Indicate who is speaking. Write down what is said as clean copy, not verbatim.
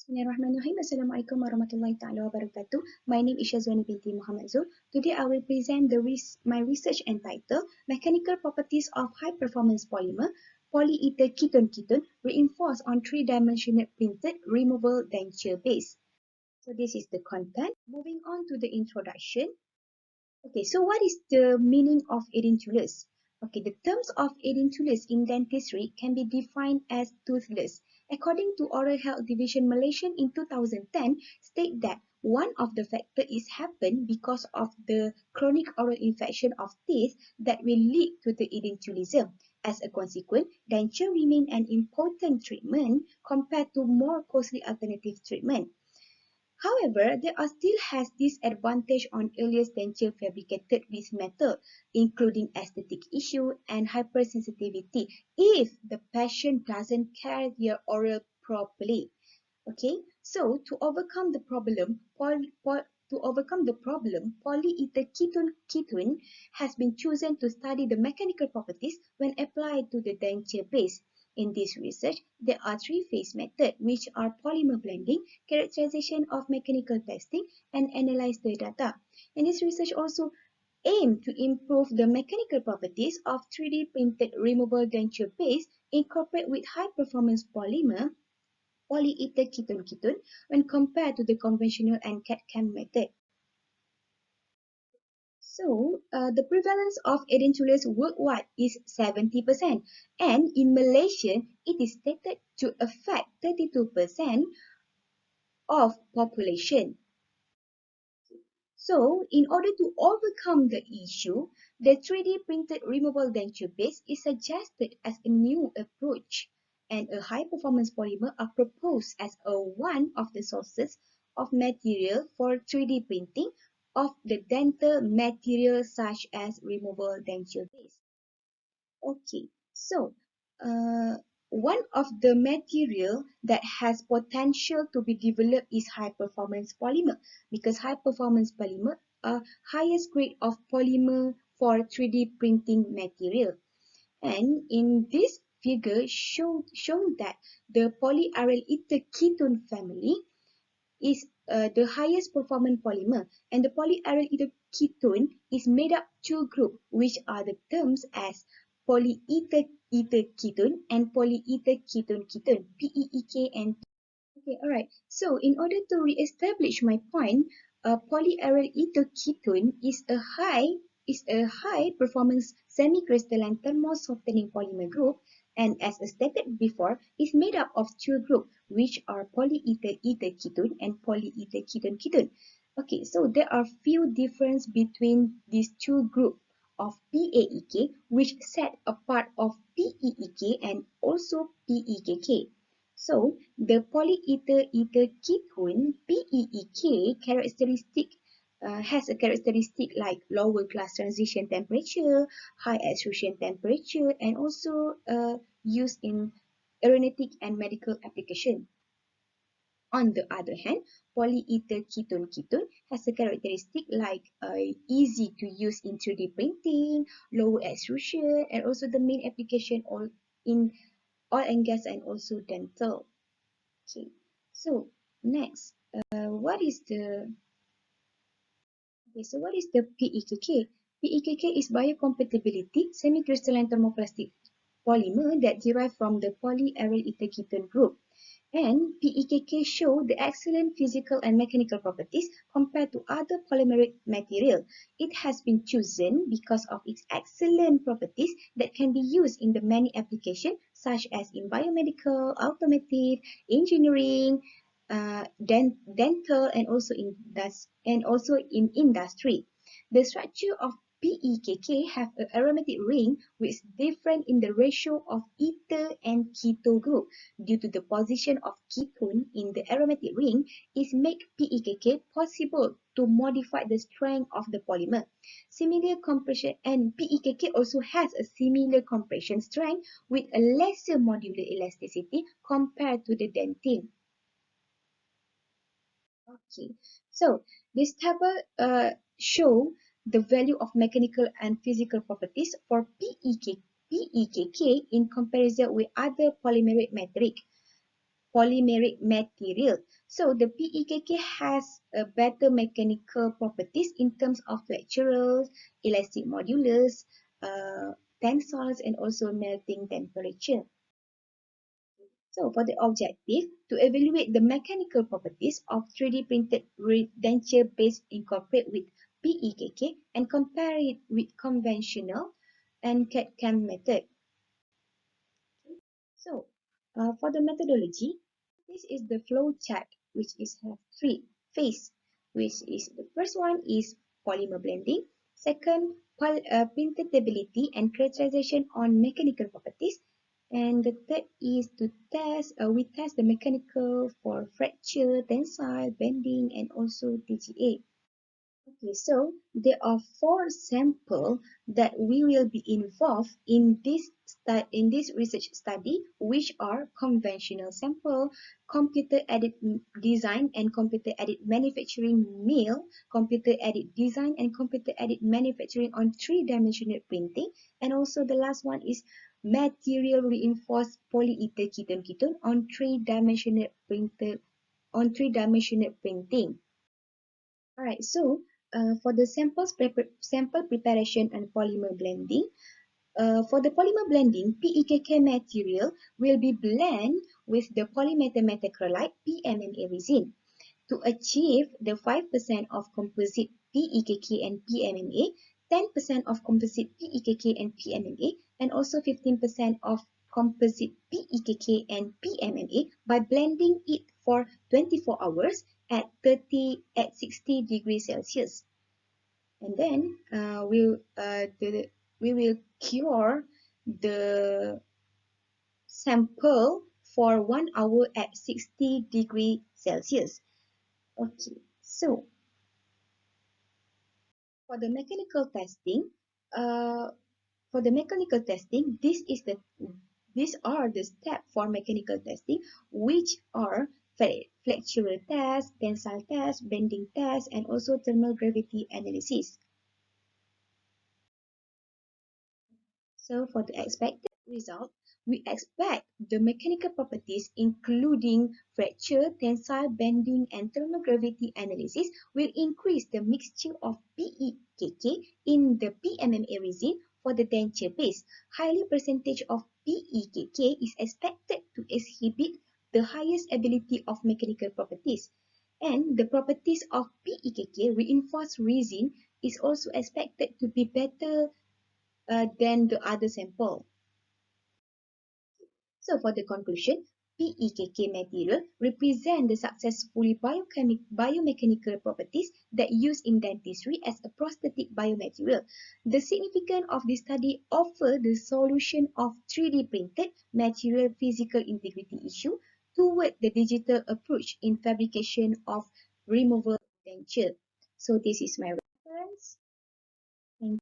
Speaker 1: Bismillahirrahmanirrahim. Assalamualaikum warahmatullahi taala wabarakatuh. My name is Shazwani binti Muhammad Zul. Today I will present my research entitled Mechanical Properties of High Performance Polymer Polyether Ketone Reinforced on Three-Dimensional Printed Removable Denture Base. So this is the content. Moving on to the introduction. Okay, so what is the meaning of edentulous? Okay, the terms of edentulous in dentistry can be defined as toothless. According to Oral Health Division Malaysian in 2010, state that one of the factors is happen because of the chronic oral infection of teeth that will lead to the edentulism. As a consequence, denture remain an important treatment compared to more costly alternative treatment. However, there are still has disadvantage on earliest denture fabricated with metal, including aesthetic issue and hypersensitivity if the patient doesn't care their oral properly. Okay, so to overcome the problem, polyether ketone has been chosen to study the mechanical properties when applied to the denture base. In this research, there are three-phase methods, which are polymer blending, characterization of mechanical testing, and analyze the data. And this research also aimed to improve the mechanical properties of 3D printed removable denture base incorporated with high-performance polyether ketone when compared to the conventional and CAD-CAM method. So, the prevalence of edentulous worldwide is 70%, and in Malaysia, it is stated to affect 32% of population. So, in order to overcome the issue, the 3D printed removable denture base is suggested as a new approach, and a high-performance polymer are proposed as one of the sources of material for 3D printing of the dental material such as removable denture base. Okay, so uh, one of the material that has potential to be developed is high performance polymer, because high performance polymer are highest grade of polymer for 3D printing material. And in this figure shown that the polyaryl ether ketone family is the highest performance polymer, and the polyaryl ether ketone is made up two groups, which are the terms as polyether ether ketone and polyether ketone ketone, PEEK and okay, alright. So in order to re-establish my point, polyaryl ether ketone is a high performance semi-crystalline thermo-softening polymer group, and as stated before, is made up of two groups, which are polyether ether ketone and polyether ketone ketone. Okay, so there are few difference between these two groups of PAEK, which set apart of PEEK and also PEKK. So, the polyether ether ketone PEEK has a characteristic like lower glass transition temperature, high extrusion temperature, and also used in aeronautic and medical application. On the other hand, polyether ketone has a characteristic like easy to use in 3D printing, low extrusion, and also the main application all in oil and gas and also dental. Okay, so next, what is the PEKK? PEKK is biocompatibility semi-crystalline thermoplastic polymer that derive from the polyaryl ether ketone group. And PEKK show the excellent physical and mechanical properties compared to other polymeric material. It has been chosen because of its excellent properties that can be used in the many applications such as in biomedical, automotive, engineering, dental, and also in industry. The structure of PEKK have an aromatic ring which is different in the ratio of ether and keto group. Due to the position of ketone in the aromatic ring, is make PEKK possible to modify the strength of the polymer. Similar compression, and PEKK also has a similar compression strength with a lesser modular elasticity compared to the dentine. Okay, so this table show the value of mechanical and physical properties for PEKK in comparison with other polymeric metric. polymeric material. So the PEKK has a better mechanical properties in terms of flexural, elastic modulus, tensors, and also melting temperature. So for the objective, to evaluate the mechanical properties of 3D printed denture-based incorporate with PEKK and compare it with conventional and CAD/CAM method. So for the methodology, this is the flow chart which is have three phase, which is the first one is polymer blending, second printability and characterization on mechanical properties, and the third is to test, we test the mechanical for fracture, tensile, bending, and also TGA. Okay, so there are four samples that we will be involved in this research study, which are conventional sample, computer-aided design and computer-aided manufacturing mill, computer-aided design and computer-aided manufacturing on three-dimensional printing, and also the last one is material reinforced polyether ketone on three-dimensional printing. Alright, so for the sample preparation and polymer blending, for the polymer blending, PEKK material will be blended with the polymetal methacrylate PMMA resin. To achieve the 5% of composite PEKK and PMMA, 10% of composite PEKK and PMMA, and also 15% of composite PEKK and PMMA by blending it for 24 hours at 60 degrees Celsius. And then we will cure the sample for 1 hour at 60 degrees Celsius. Okay, so for the mechanical testing, uh, these are the steps for mechanical testing, which are flexural test, tensile test, bending test, and also thermal gravity analysis. So for the expected result, we expect the mechanical properties including fracture, tensile, bending, and thermal gravity analysis will increase the mixture of PEKK in the PMMA resin for the denture base. Higher percentage of PEKK is expected to exhibit the highest ability of mechanical properties. And the properties of PEKK reinforced resin is also expected to be better than the other sample. So for the conclusion, PEKK material represent the successfully biomechanical properties that used in dentistry as a prosthetic biomaterial. The significance of this study offer the solution of 3D printed material physical integrity issue toward the digital approach in fabrication of removable denture. So this is my reference. Thank